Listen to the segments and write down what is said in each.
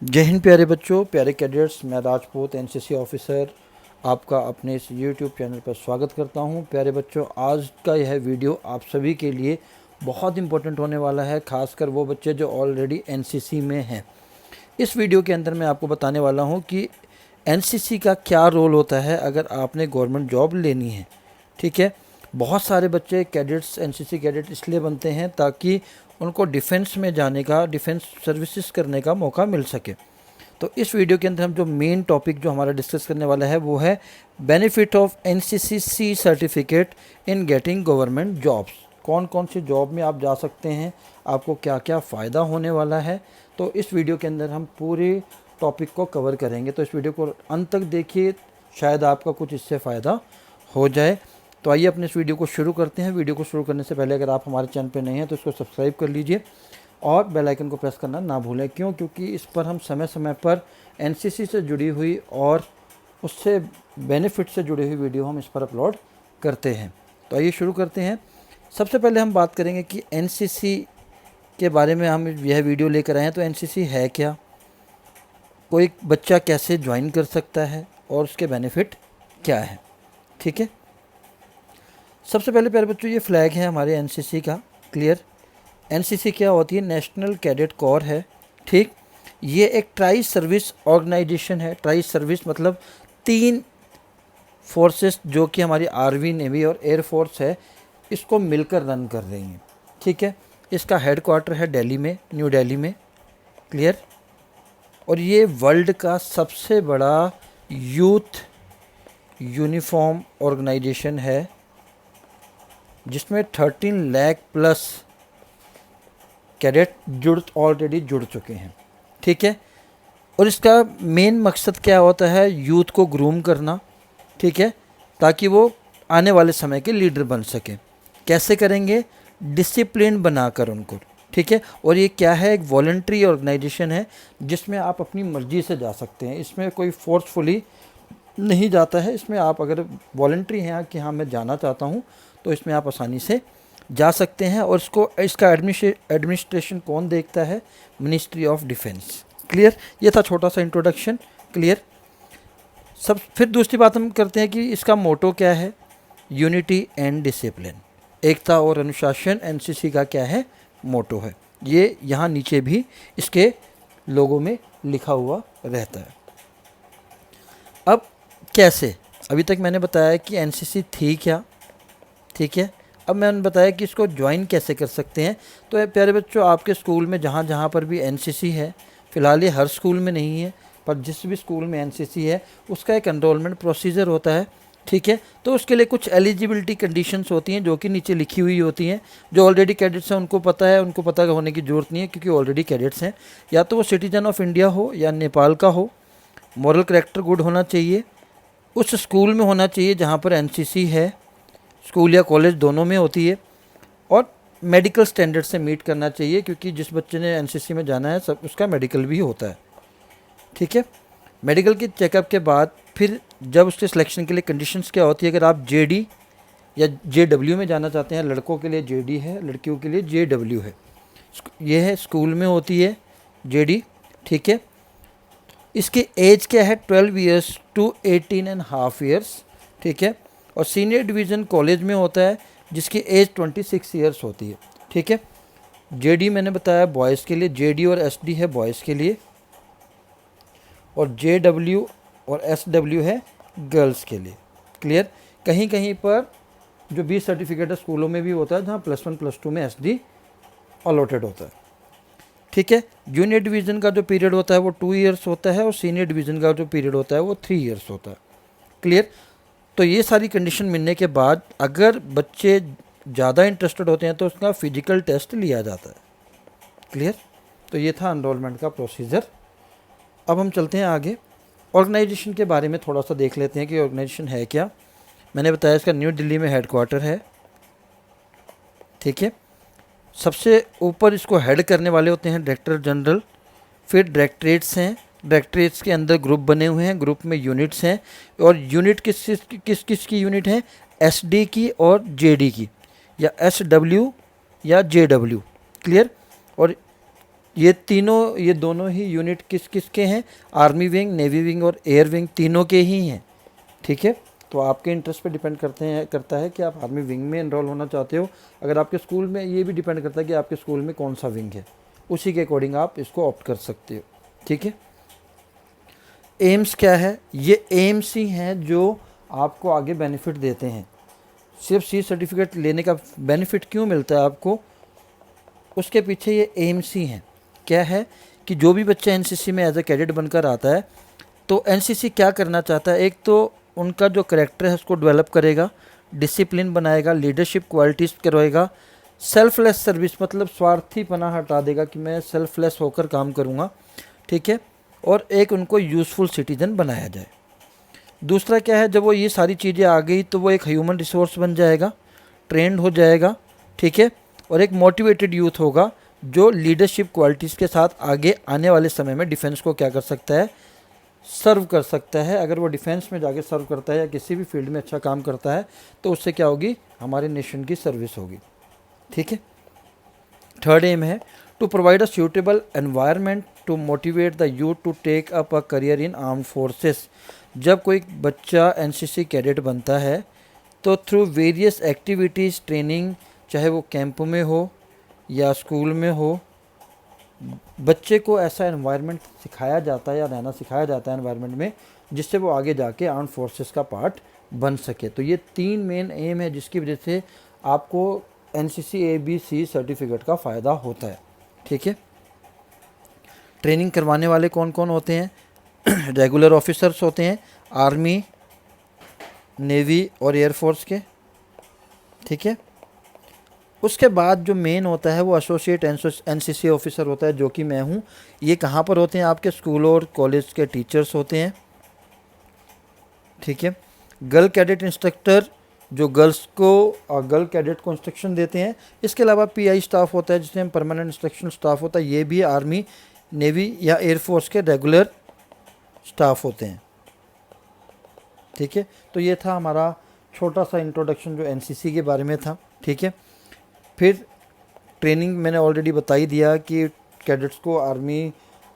जय हिंद प्यारे बच्चों, प्यारे कैडेट्स। मैं राजपूत एनसीसी ऑफिसर आपका अपने इस यूट्यूब चैनल पर स्वागत करता हूं। प्यारे बच्चों, आज का यह वीडियो आप सभी के लिए बहुत इंपॉर्टेंट होने वाला है, खासकर वो बच्चे जो ऑलरेडी एनसीसी में हैं। इस वीडियो के अंदर मैं आपको बताने वाला हूं कि एनसीसी का क्या रोल होता है अगर आपने गवर्नमेंट जॉब लेनी है। ठीक है, बहुत सारे बच्चे कैडेट्स, एनसीसी कैडेट इसलिए बनते हैं ताकि उनको डिफेंस में जाने का, डिफेंस सर्विसेज करने का मौका मिल सके। तो इस वीडियो के अंदर हम जो मेन टॉपिक जो हमारा डिस्कस करने वाला है वो है benefit of NCC C certificate in getting government jobs. कौन कौन सी जॉब में आप जा सकते हैं, आपको क्या क्या फ़ायदा होने वाला है। तो इस वीडियो के अंदर हम पूरे टॉपिक को कवर करेंगे, तो इस वीडियो को अंत तक देखिए, शायद आपका कुछ इससे फ़ायदा हो जाए। तो आइए अपने इस वीडियो को शुरू करते हैं। वीडियो को शुरू करने से पहले अगर आप हमारे चैनल पर नए हैं तो इसको सब्सक्राइब कर लीजिए और बेल आइकन को प्रेस करना ना भूलें। क्यों? क्योंकि इस पर हम समय समय पर एनसीसी से जुड़ी हुई और उससे बेनिफिट से जुड़ी हुई वीडियो हम इस पर अपलोड करते हैं। तो आइए शुरू करते हैं। सबसे पहले हम बात करेंगे कि एनसीसी के बारे में हम यह वीडियो लेकर आए हैं। तो एनसीसी है क्या, कोई बच्चा कैसे ज्वाइन कर सकता है और उसके बेनिफिट क्या है। ठीक है, सबसे पहले प्यारे बच्चों, ये फ्लैग है हमारे एनसीसी का। क्लियर? एनसीसी क्या होती है? नेशनल कैडेट कोर है। ठीक, ये एक ट्राई सर्विस ऑर्गेनाइजेशन है। ट्राई सर्विस मतलब 3 फोर्सेस जो कि हमारी आर्मी, नेवी और एयरफोर्स है, इसको मिलकर रन कर रही हैं। ठीक है, इसका हेडक्वार्टर है दिल्ली में, न्यू दिल्ली में। क्लियर? और ये वर्ल्ड का सबसे बड़ा यूथ यूनिफॉर्म ऑर्गेनाइजेशन है जिसमें 13 लाख प्लस कैडेट ऑलरेडी जुड़ चुके हैं। ठीक है, और इसका मेन मकसद क्या होता है? यूथ को ग्रूम करना। ठीक है, ताकि वो आने वाले समय के लीडर बन सकें। कैसे करेंगे? डिसिप्लिन बनाकर उनको। ठीक है, और ये क्या है? एक वॉलंटरी ऑर्गेनाइजेशन है जिसमें आप अपनी मर्जी से जा सकते हैं। इसमें कोई फोर्सफुली नहीं जाता है। इसमें आप अगर वॉलंटरी हैं कि हाँ मैं जाना चाहता हूँ, तो इसमें आप आसानी से जा सकते हैं। और इसका एडमिनिस्ट्रेशन कौन देखता है? Ministry of defence. क्लियर? ये था छोटा सा इंट्रोडक्शन। क्लियर? फिर दूसरी बात हम करते हैं कि इसका मोटो क्या है? यूनिटी एंड डिसिप्लिन, एकता और अनुशासन एनसीसी का क्या है? मोटो है। ये यहाँ नीचे भी इसके लोगों में लिखा हुआ रहता है। अब कैसे? अभी तक मैंने बताया कि एनसीसी थी क्या। ठीक है, अब मैंने बताया कि इसको ज्वाइन कैसे कर सकते हैं। तो प्यारे बच्चों, आपके स्कूल में जहाँ जहाँ पर भी एनसीसी है, फ़िलहाल ये हर स्कूल में नहीं है, पर जिस भी स्कूल में एनसीसी है उसका एक एनरोलमेंट प्रोसीजर होता है। ठीक है, तो उसके लिए कुछ एलिजिबिलिटी कंडीशंस होती हैं जो कि नीचे लिखी हुई होती हैं। जो ऑलरेडी कैडेट्स हैं उनको पता है, उनको पता होने की ज़रूरत नहीं है, क्योंकि ऑलरेडी कैडेट्स हैं। या तो वो सिटीजन ऑफ इंडिया हो या नेपाल का हो, मॉरल करैक्टर गुड होना चाहिए, उस स्कूल में होना चाहिए जहाँ पर एनसीसी है, स्कूल या कॉलेज दोनों में होती है, और मेडिकल स्टैंडर्ड से मीट करना चाहिए, क्योंकि जिस बच्चे ने एनसीसी में जाना है सब उसका मेडिकल भी होता है। ठीक है, मेडिकल के चेकअप के बाद फिर जब उसके सिलेक्शन के लिए कंडीशंस क्या होती है? अगर आप जेडी या जेडब्ल्यू में जाना चाहते हैं, लड़कों के लिए जेडी है, लड़कियों के लिए जेडब्ल्यू है। ये है स्कूल में होती है जेडी। ठीक है, इसकी एज क्या है? 12 ईयर्स टू 18.5 ईयर्स। ठीक है, और सीनियर डिवीज़न कॉलेज में होता है जिसकी एज 26 ईयर्स होती है। ठीक है, जेडी मैंने बताया बॉयज़ के लिए, जेडी और एसडी है बॉयज़ के लिए, और जेडब्ल्यू और एसडब्ल्यू है गर्ल्स के लिए। क्लियर? कहीं कहीं पर जो 20 सर्टिफिकेट है स्कूलों में भी होता है, जहाँ +1 +2 में एसडी अलॉटेड होता है। ठीक है, जूनियर डिवीज़न का जो पीरियड होता है वो 2 ईयर्स होता है, और सीनियर डिवीज़न का जो पीरियड होता है वो 3 ईयर्स होता है। क्लियर? तो ये सारी कंडीशन मिलने के बाद अगर बच्चे ज़्यादा इंटरेस्टेड होते हैं तो उसका फिजिकल टेस्ट लिया जाता है। क्लियर? तो ये था एनरोलमेंट का प्रोसीजर। अब हम चलते हैं आगे, ऑर्गेनाइजेशन के बारे में थोड़ा सा देख लेते हैं कि ऑर्गेनाइजेशन है क्या। मैंने बताया इसका न्यू दिल्ली में हेडक्वार्टर है। ठीक है, सबसे ऊपर इसको हेड करने वाले होते हैं डायरेक्टर जनरल। फिर डायरेक्टरेट्स हैं, डायरेक्टरेट्स के अंदर ग्रुप बने हुए हैं, ग्रुप में यूनिट्स हैं, और यूनिट किस की यूनिट है? एसडी की और जेडी की, या एसडब्ल्यू या जेडब्ल्यू। क्लियर? और ये दोनों ही यूनिट किस किस के हैं, आर्मी विंग, नेवी विंग और एयर विंग तीनों के ही हैं। ठीक है, तो आपके इंटरेस्ट पे डिपेंड करता है कि आप आर्मी विंग में एनरोल होना चाहते हो। अगर आपके स्कूल में, ये भी डिपेंड करता है कि आपके स्कूल में कौन सा विंग है, उसी के अकॉर्डिंग आप इसको ऑप्ट कर सकते हो। ठीक है, एम्स क्या है, ये एम्स ही हैं जो आपको आगे बेनिफिट देते हैं। सिर्फ सी सर्टिफिकेट लेने का बेनिफिट क्यों मिलता है आपको, उसके पीछे ये एम्स ही हैं। क्या है कि जो भी बच्चा एनसीसी में एज ए कैडेट बनकर आता है, तो एनसीसी क्या करना चाहता है, एक तो उनका जो करेक्टर है उसको डेवलप करेगा, डिसिप्लिन बनाएगा, लीडरशिप क्वालिटीज़ करवाएगा, सेल्फलेस सर्विस मतलब स्वार्थीपना हटा देगा कि मैं सेल्फलेस होकर काम करूँगा। ठीक है, और एक उनको यूज़फुल सिटीजन बनाया जाए। दूसरा क्या है, जब वो ये सारी चीज़ें आ गई तो वो एक ह्यूमन रिसोर्स बन जाएगा, ट्रेंड हो जाएगा। ठीक है, और एक मोटिवेटेड यूथ होगा जो लीडरशिप क्वालिटीज़ के साथ आगे आने वाले समय में डिफेंस को क्या कर सकता है, सर्व कर सकता है। अगर वो डिफेंस में जाके सर्व करता है या किसी भी फील्ड में अच्छा काम करता है, तो उससे क्या होगी, हमारे नेशन की सर्विस होगी। ठीक है, थर्ड एम है to provide a suitable environment to motivate the youth to take up a career in arm forces. जब कोई बच्चा एनसीसी कैडेट बनता है, तो थ्रू वेरियस एक्टिविटीज़, ट्रेनिंग, चाहे वो कैंप में हो या स्कूल में हो, बच्चे को ऐसा एनवायरनमेंट सिखाया जाता है या रहना सिखाया जाता है एनवायरनमेंट में, जिससे वो आगे जाके आर्म फोर्सेस का पार्ट बन सके। तो ये 3 मेन एम है जिसकी वजह से आपको एनसीसी ABC सर्टिफिकेट का फ़ायदा होता है। ठीक है, ट्रेनिंग करवाने वाले कौन कौन होते हैं, रेगुलर ऑफिसर्स होते हैं, आर्मी, नेवी और एयरफोर्स के। ठीक है, उसके बाद जो मेन होता है वो एसोसिएट एनसीसी ऑफिसर होता है, जो कि मैं हूँ। ये कहाँ पर होते हैं, आपके स्कूल और कॉलेज के टीचर्स होते हैं। ठीक है, गर्ल कैडेट इंस्ट्रक्टर जो गर्ल कैडेट को इंस्ट्रक्शन देते हैं। इसके अलावा पीआई स्टाफ होता है जिसे हम परमानेंट इंस्ट्रक्शन स्टाफ होता है, ये भी आर्मी, नेवी या एयरफोर्स के रेगुलर स्टाफ होते हैं। ठीक है, तो ये था हमारा छोटा सा इंट्रोडक्शन जो एनसीसी के बारे में था। ठीक है, फिर ट्रेनिंग मैंने ऑलरेडी बता ही दिया कि कैडेट्स को आर्मी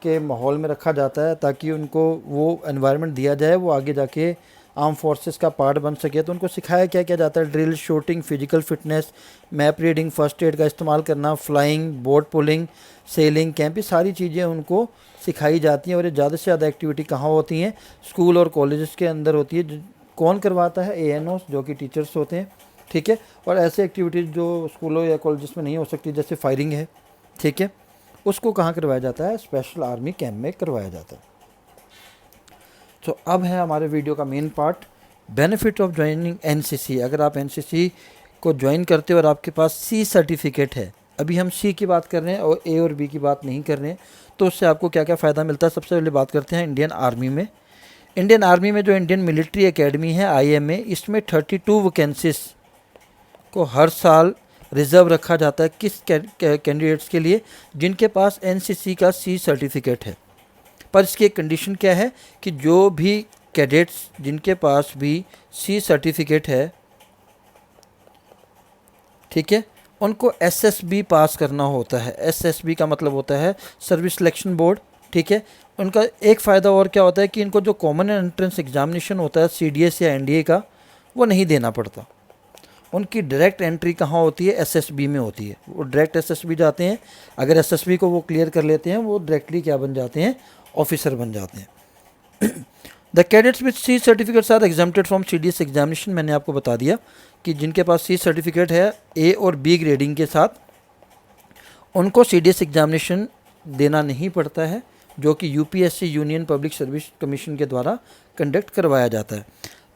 के माहौल में रखा जाता है ताकि उनको वो एनवायरनमेंट दिया जाए, वो आगे जाके आर्म फोर्सेस का पार्ट बन सके। तो उनको सिखाया क्या क्या जाता है, drill, shooting, physical fitness, map reading, first aid का इस्तेमाल करना, flying, boat pulling, selling, camp, ये सारी चीज़ें उनको सिखाई जाती हैं। और ये ज़्यादा से ज़्यादा एक्टिविटी कहाँ होती हैं, स्कूल और कॉलेजेस के अंदर होती है। कौन करवाता है, ANOs जो कि टीचर्स होते हैं। ठीक है, और ऐसे एक्टिविटीज़ जो स्कूलों या कॉलेजेस में नहीं हो सकती, जैसे फायरिंग है, ठीक है, उसको कहाँ करवाया जाता है, स्पेशल आर्मी कैंप में करवाया जाता है। तो अब है हमारे वीडियो का main part, benefit of joining NCC. अगर आप एनसीसी को ज्वाइन करते हो और आपके पास सी सर्टिफिकेट है, अभी हम सी की बात कर रहे हैं और ए और बी की बात नहीं कर रहे हैं, तो उससे आपको क्या क्या फ़ायदा मिलता है। सबसे पहले बात करते हैं इंडियन आर्मी में। इंडियन आर्मी में जो इंडियन मिलिट्री एकेडमी है, IMA, इसमें 32 वैकेंसीज को हर साल रिज़र्व रखा जाता है। किस कैंडिडेट्स के लिए, जिनके पास एनसीसी का सी सर्टिफिकेट है। पर इसकी एक कंडीशन क्या है कि जो भी कैडेट्स जिनके पास भी सी सर्टिफिकेट है, ठीक है, उनको SSB पास करना होता है। SSB का मतलब होता है सर्विस सिलेक्शन बोर्ड। ठीक है, उनका एक फ़ायदा और क्या होता है कि इनको जो कॉमन एंट्रेंस एग्जामिनेशन होता है CDS या NDA का, वो नहीं देना पड़ता। उनकी डायरेक्ट एंट्री कहाँ होती है, SSB में होती है। वो डायरेक्ट SSB जाते हैं, अगर SSB को वो क्लियर कर लेते हैं, वो डायरेक्टली क्या बन जाते हैं, ऑफिसर बन जाते हैं। The cadets with C certificates are exempted from CDS examination. मैंने आपको बता दिया कि जिनके पास सी सर्टिफिकेट है A और B ग्रेडिंग के साथ, उनको CDS एग्जामिनेशन देना नहीं पड़ता है, जो कि UPSC union public service commission के द्वारा कंडक्ट करवाया जाता है।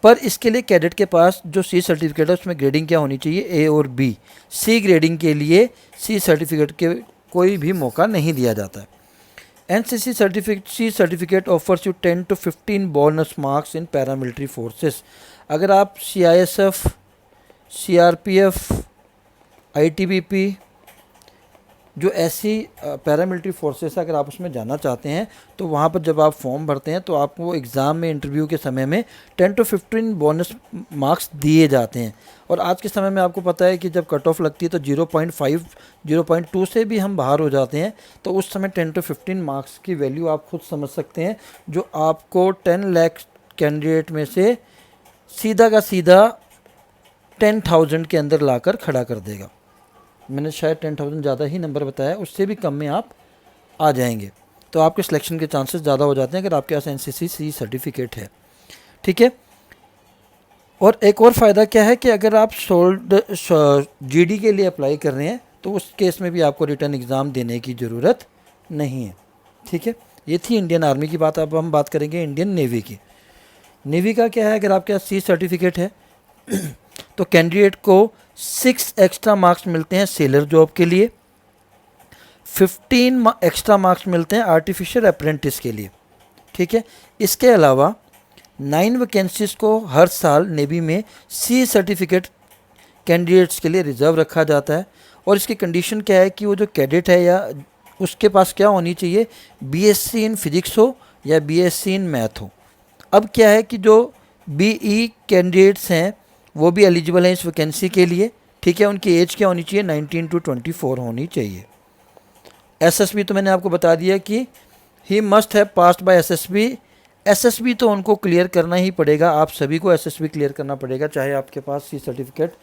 पर इसके लिए कैडेट के पास जो सी सर्टिफिकेट है उसमें ग्रेडिंग क्या होनी चाहिए, A और B। सी ग्रेडिंग के लिए सी सर्टिफिकेट के कोई भी मौका नहीं दिया जाता है। NCC certificate offers you 10 to 15 bonus marks in paramilitary forces. अगर आप CISF, CRPF, ITBP जो ऐसी पैरामिलिट्री फोर्सेस अगर आप उसमें जाना चाहते हैं तो वहाँ पर जब आप फॉर्म भरते हैं तो आपको एग्ज़ाम में इंटरव्यू के समय में 10 to 15 बोनस मार्क्स दिए जाते हैं। और आज के समय में आपको पता है कि जब कट ऑफ लगती है तो 0.5 0.2 से भी हम बाहर हो जाते हैं, तो उस समय 10 to 15 मार्क्स की वैल्यू आप खुद समझ सकते हैं, जो आपको 10 लाख कैंडिडेट में से सीधा का सीधा 10,000 के अंदर लाकर खड़ा कर देगा। मैंने शायद 10,000 ज़्यादा ही नंबर बताया, उससे भी कम में आप आ जाएंगे, तो आपके सिलेक्शन के चांसेस ज़्यादा हो जाते हैं अगर आपके पास NCC सर्टिफिकेट है। ठीक है। और एक और फ़ायदा क्या है कि अगर आप GD के लिए अप्लाई कर रहे हैं तो उस केस में भी आपको रिटर्न एग्ज़ाम देने की ज़रूरत नहीं है। ठीक है। ये थी इंडियन आर्मी की बात। अब हम बात करेंगे इंडियन नेवी की। नेवी का क्या है, अगर आपके पास C सर्टिफिकेट है तो कैंडिडेट को 6 एक्स्ट्रा मार्क्स मिलते हैं सेलर जॉब के लिए, 15 एक्स्ट्रा मार्क्स मिलते हैं आर्टिफिशियल अप्रेंटिस के लिए। ठीक है। इसके अलावा 9 वैकेंसीज को हर साल नेवी में C सर्टिफिकेट कैंडिडेट्स के लिए रिजर्व रखा जाता है। और इसकी कंडीशन क्या है कि वो जो कैडेट है या उसके पास क्या होनी चाहिए, BSc इन फिजिक्स हो या BSc इन मैथ हो। अब क्या है कि जो BE कैंडिडेट्स हैं वो भी एलिजिबल हैं इस वैकेंसी के लिए। ठीक है। उनकी एज क्या होनी चाहिए, 19 to 24 होनी चाहिए। SSB तो मैंने आपको बता दिया कि he must have passed by SSB तो उनको क्लियर करना ही पड़ेगा। आप सभी को SSB क्लियर करना पड़ेगा, चाहे आपके पास C सर्टिफिकेट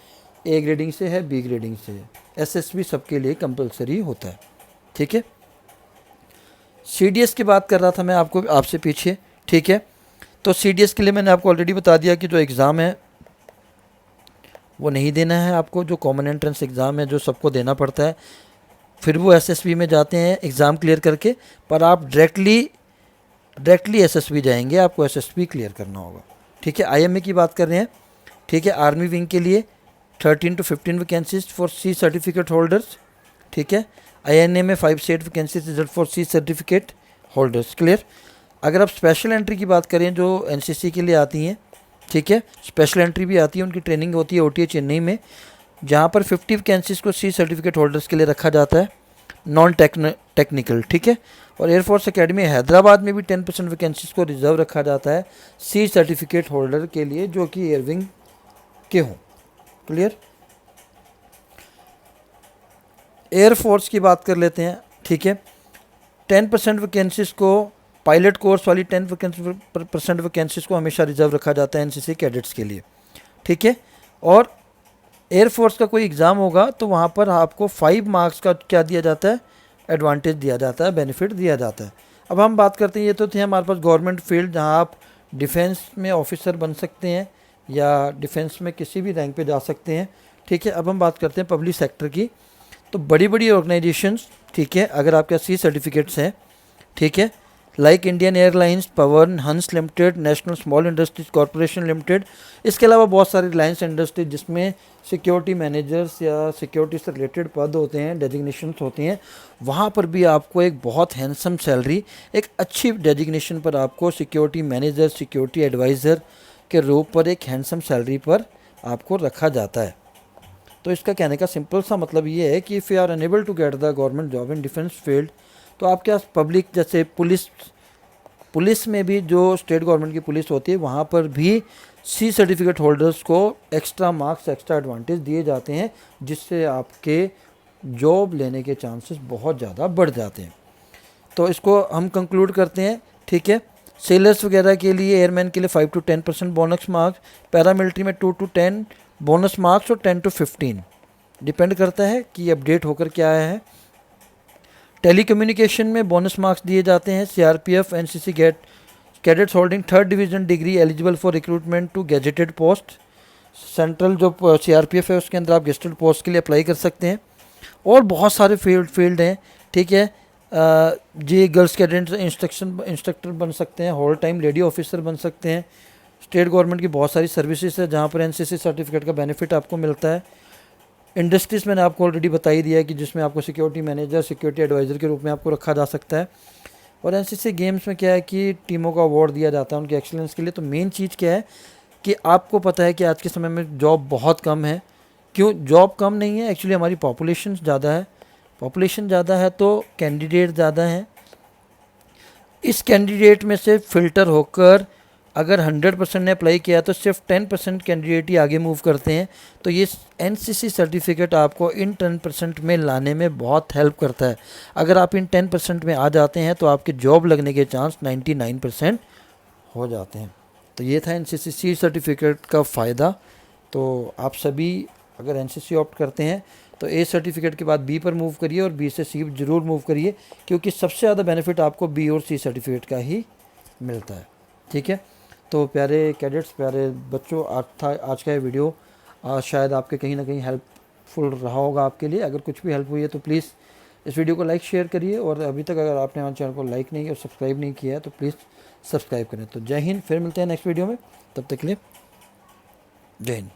A ग्रेडिंग से है, B ग्रेडिंग से है, SSB सबके लिए कंपलसरी होता है। ठीक है। CDS की बात कर रहा था मैं आपसे पीछे। ठीक है। तो CDS के लिए मैंने आपको ऑलरेडी बता दिया कि जो एग्ज़ाम है वो नहीं देना है आपको, जो कॉमन एंट्रेंस एग्ज़ाम है जो सबको देना पड़ता है, फिर वो SSB में जाते हैं एग्ज़ाम क्लियर करके, पर आप डायरेक्टली SSB जाएंगे, आपको SSB क्लियर करना होगा। ठीक है। IMA की बात कर रहे हैं। ठीक है। आर्मी विंग के लिए 13 to 15 vacancies for C certificate holders. ठीक है। INA में 5 से 8 vacancies reserve for C certificate holders. Clear. अगर आप स्पेशल एंट्री की बात करें जो NCC के लिए आती हैं, ठीक है, स्पेशल एंट्री भी आती है, उनकी ट्रेनिंग होती है OTA चेन्नई में, जहाँ पर 50 वैकेंसीज को C सर्टिफिकेट होल्डर्स के लिए रखा जाता है, नॉन टेक्निकल। ठीक है। और एयरफोर्स एकेडमी हैदराबाद में भी 10% वैकेंसीज को रिजर्व रखा जाता है C सर्टिफिकेट होल्डर के लिए जो कि एयरविंग के हों। क्लियर। एयरफोर्स की बात कर लेते हैं। ठीक है। 10% वैकेंसीज को पायलट कोर्स वाली 10% वैकेंसीज को हमेशा रिजर्व रखा जाता है NCC कैडेट्स के लिए। ठीक है। और एयरफोर्स का कोई एग्ज़ाम होगा तो वहाँ पर आपको 5 मार्क्स का क्या दिया जाता है, एडवांटेज दिया जाता है, बेनिफिट दिया जाता है। अब हम बात करते हैं, ये तो थे हमारे पास गवर्नमेंट फील्ड जहाँ आप डिफेंस में ऑफिसर बन सकते हैं या डिफेंस में किसी भी रैंक पे जा सकते हैं। ठीक है। अब हम बात करते हैं पब्लिक सेक्टर की। तो बड़ी बड़ी ऑर्गेनाइजेशंस, ठीक है, अगर आपके पास C सर्टिफिकेट्स हैं, ठीक है, लाइक इंडियन एयरलाइंस, पवन, हंस limited, national small industries corporation limited, इसके अलावा बहुत सारी रिलायंस इंडस्ट्रीज जिसमें सिक्योरिटी मैनेजर्स या सिक्योरिटी से रिलेटेड पद होते हैं, डेजिग्नेशंस होती हैं, वहाँ पर भी आपको एक बहुत हैंडसम सैलरी, एक अच्छी डेजिग्नेशन पर आपको सिक्योरिटी मैनेजर, सिक्योरिटी एडवाइज़र के रूप पर एक हैंडसम सैलरी पर आपको रखा जाता है। तो इसका कहने का सिंपल सा मतलब ये है कि if you are unable to get the government job in defence field, तो आपके पास पब्लिक जैसे पुलिस में भी जो स्टेट गवर्नमेंट की पुलिस होती है वहाँ पर भी C सर्टिफिकेट होल्डर्स को एक्स्ट्रा मार्क्स, एक्स्ट्रा एडवांटेज दिए जाते हैं, जिससे आपके जॉब लेने के चांसेस बहुत ज़्यादा बढ़ जाते हैं। तो इसको हम कंक्लूड करते हैं। ठीक है। सेलर्स वगैरह के लिए, एयरमैन के लिए 5 to 10% बोनस मार्क्स, पैरामिलिट्री में 2 to 10 बोनस मार्क्स और 10 to 15 डिपेंड करता है कि अपडेट होकर क्या आया है। टेलीकम्युनिकेशन में बोनस मार्क्स दिए जाते हैं। CRPF NCC cadets holding 3rd division degree eligible for recruitment to gazetted post. Central जो CRPF है उसके अंदर आप गेजेटेड पोस्ट के लिए अप्लाई कर सकते हैं। और बहुत सारे फील्ड हैं। ठीक है। जी गर्ल्स कैडेट इंस्ट्रक्टर बन सकते हैं, होल टाइम लेडी ऑफिसर बन सकते हैं। स्टेट गवर्नमेंट की बहुत सारी सर्विसेज है जहाँ पर NCC सर्टिफिकेट का बेनिफिट आपको मिलता है। इंडस्ट्रीज़ मैंने आपको ऑलरेडी बता ही दिया है कि जिसमें आपको सिक्योरिटी मैनेजर, सिक्योरिटी एडवाइज़र के रूप में आपको रखा जा सकता है। और NCC गेम्स में क्या है कि टीमों का अवार्ड दिया जाता है उनके एक्सीलेंस के लिए। तो मेन चीज़ क्या है कि आपको पता है कि आज के समय में जॉब बहुत कम है। क्यों जॉब कम नहीं है, एक्चुअली हमारी पॉपुलेशन ज़्यादा है। पॉपुलेशन ज़्यादा है तो कैंडिडेट ज़्यादा हैं। इस कैंडिडेट में से फ़िल्टर होकर अगर 100% ने अप्लाई किया तो सिर्फ 10% कैंडिडेट ही आगे मूव करते हैं। तो ये एनसीसी सर्टिफिकेट आपको इन 10% में लाने में बहुत हेल्प करता है। अगर आप इन 10% में आ जाते हैं तो आपके जॉब लगने के चांस 99% हो जाते हैं। तो ये था एनसीसी सर्टिफिकेट का फ़ायदा। तो आप सभी अगर एनसीसी ऑप्ट करते हैं तो ए सर्टिफिकेट के बाद बी पर मूव करिए और बी से सी ज़रूर मूव करिए, क्योंकि सबसे ज़्यादा बेनिफिट आपको बी और सी सर्टिफिकेट का ही मिलता है। ठीक है, तो प्यारे कैडेट्स, प्यारे बच्चों, आज का ये वीडियो शायद आपके कहीं ना कहीं हेल्पफुल रहा होगा आपके लिए। अगर कुछ भी हेल्प हुई है तो प्लीज़ इस वीडियो को लाइक शेयर करिए, और अभी तक अगर आपने हमारे चैनल को लाइक नहीं और सब्सक्राइब नहीं किया है तो प्लीज़ सब्सक्राइब करें। तो जय हिंद, फिर मिलते हैं नेक्स्ट वीडियो में, तब तक के लिए जय हिंद।